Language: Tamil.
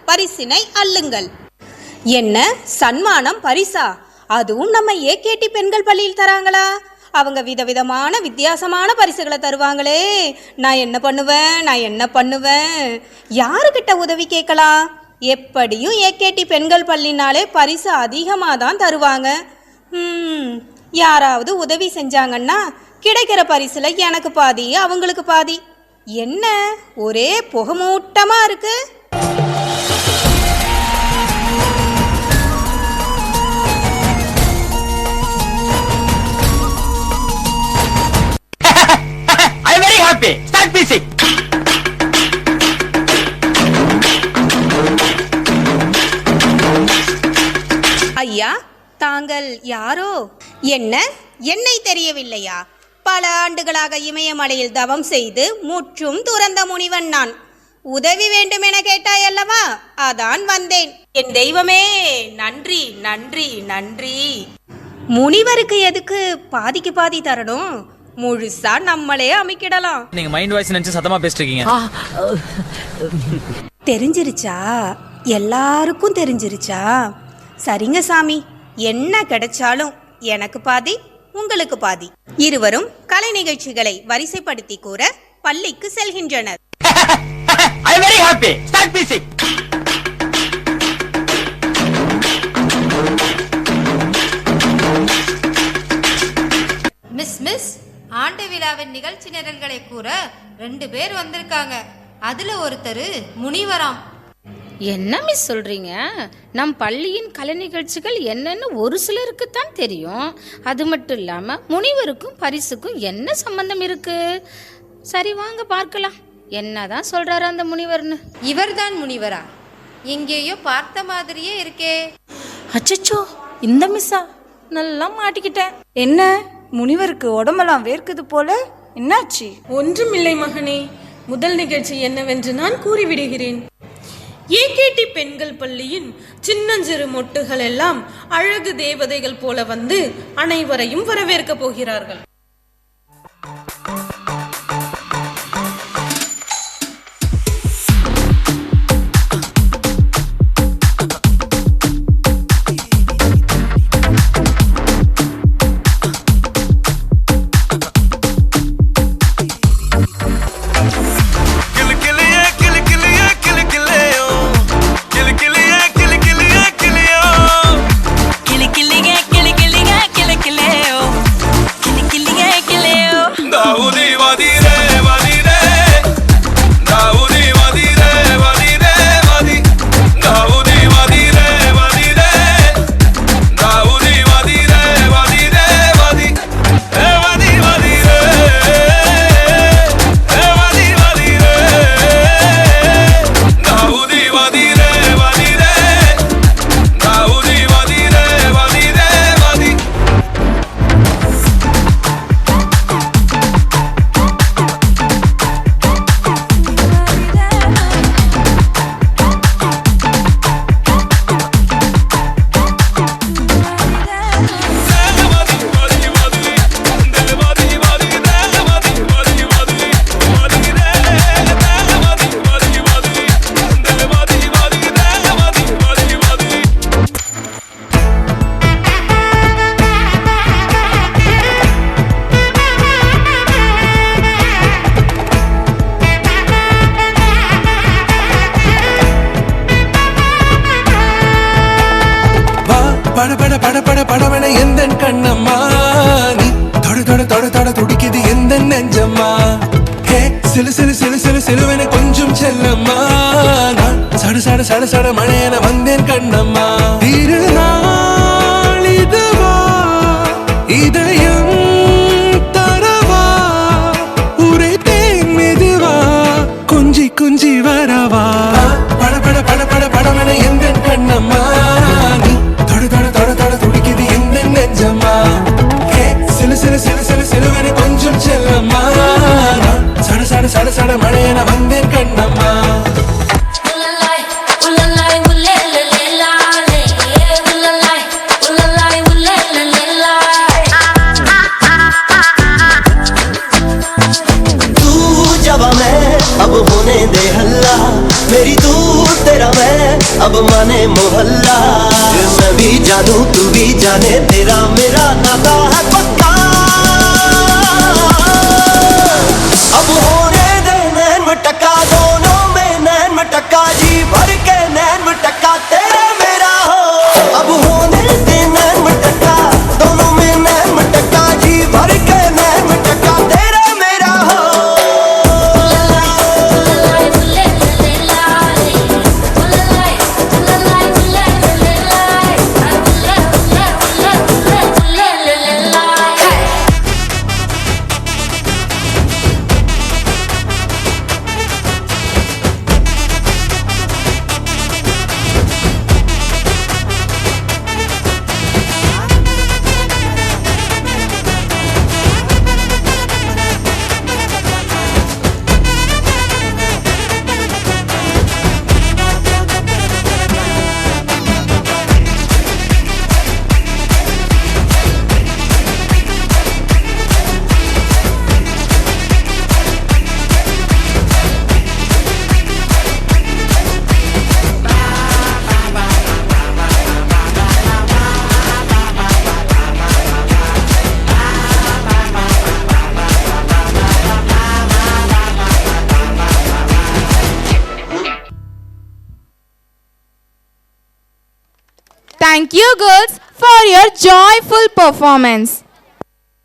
பரிசினை அள்ளுங்கள். என்ன சன்மானம் பரிசா? அதுவும் நம்ம ஏகேடி பெண்கள் பள்ளியில் தராங்களா? அவங்க விதவிதமான வித்தியாசமான பரிசுகளை தருவாங்களே. நான் என்ன பண்ணுவேன்? யாருக்கிட்ட உதவி கேட்கலாம்? எப்படியும் ஏகேடி பெண்கள் பள்ளினாலே பரிசு அதிகமாக தான் தருவாங்க. யாராவது உதவி செஞ்சாங்கன்னா கிடைக்கிற பரிசுல எனக்கு பாதி அவங்களுக்கு பாதி. என்ன ஒரே புகமூட்டமா இருக்கு? ஐயா, தாங்கள் யாரோ? என்ன என்னை தெரியவில்லையா? பல ஆண்டுகளாக இமயமலையில் தவம் செய்து முற்றும் துறந்த முனிவன் நான். உதவி வேண்டும் என கேட்டாய் அல்லவா, அதான் வந்தேன். என் தெய்வமே, நன்றி நன்றி நன்றி. முனிவருக்கு எதுக்கு பாதிக்கு பாதி தரணும்? முழுசா நம்மளே அமைக்கிடலாம். நீங்க மைண்ட் வாய்ஸ் நினைச்சு சத்தமா பேசிட்டு இருக்கீங்க. தெரிஞ்சிருச்சா? எல்லாருக்கும் தெரிஞ்சிருச்சா? சரிங்க சாமி, என்ன கிடைச்சாலும் எனக்கு பாதி உங்களுக்கு பாதி. இருவரும் கலை நிகழ்ச்சிகளை வரிசைப்படுத்தி கூற பள்ளிக்கு செல்கின்றனர். மிஸ் ஆண்டு விழாவின் நிகழ்ச்சி நிரல்களை கூற 2 பேர் வந்திருக்காங்க. அதுல ஒருத்தர் முனிவராம். என்ன மிஸ் சொல்றீங்க? நம் பள்ளியின் கலை நிகழ்ச்சிகள் என்னன்னு ஒரு சிலருக்குத்தான் தெரியும். அது மட்டும் இல்லாம முனிவருக்கும் பரிசுக்கும் என்ன சம்பந்தம் இருக்கு? சரி வாங்க பார்க்கலாம், என்னதான் சொல்றாரு அந்த முனிவர்னு. இவர்தான் முனிவரா? எங்கேயோ பார்த்த மாதிரியே இருக்கே. அச்சச்சோ, இந்த மிஸ்ஸா? நல்லா மாட்டிக்கிட்டேன். என்ன முனிவருக்கு உடம்பெல்லாம் வேர்க்குது போல, என்னாச்சு? ஒன்றுமில்லை மகனே, முதல் நிகழ்ச்சி என்னவென்று நான் கூறிவிடுகிறேன். ஏகேடி பெண்கள் பள்ளியின் சின்னஞ்சிறு மொட்டுகள் எல்லாம் அழகு தேவதைகள் போல வந்து அனைவரையும் வரவேற்க போகிறார்கள். படபட எந்த கண்ணம்மா, நீ தொட தொட தொட தொட துடிக்குது எந்த நெஞ்சம்மா. ஹே சிலு சிலு சிலு சிலு சிலுவென கொஞ்சம் செல்லம்மா, நான் சட சட சட சட மழையென வந்தேன் கண்ணம்மா. திருநாள் இதுவா, இதயம் தரவா, உரைத்தேன் மெதுவா, கொஞ்சி கொஞ்சி வரவா. படபட படபட படமென எந்த கண்ணம்மா, நீ தொட தொட தொட தொட துடிக்குது எந்த நெஞ்சம்மா. ஹே சிலு சிலு சிலு சிலு சிலுவென கொஞ்சம் செல்லம்மா, நான் சட சட சட சட மழையென வந்தேன் கண்ணம்மா. अब माने मोहल्ला मैं भी जानू तू भी जाने तेरा मेरा नाता है पक्का अब होने दे नैन मटका दोनों में नैन मटका जी भर के नैन मटका तेरा मेरा हो अब होने दे नैन मटका दोनों में नैन मटका जी भर के नैन मटका तेरा मेरा हो Thank you girls for your joyful performance.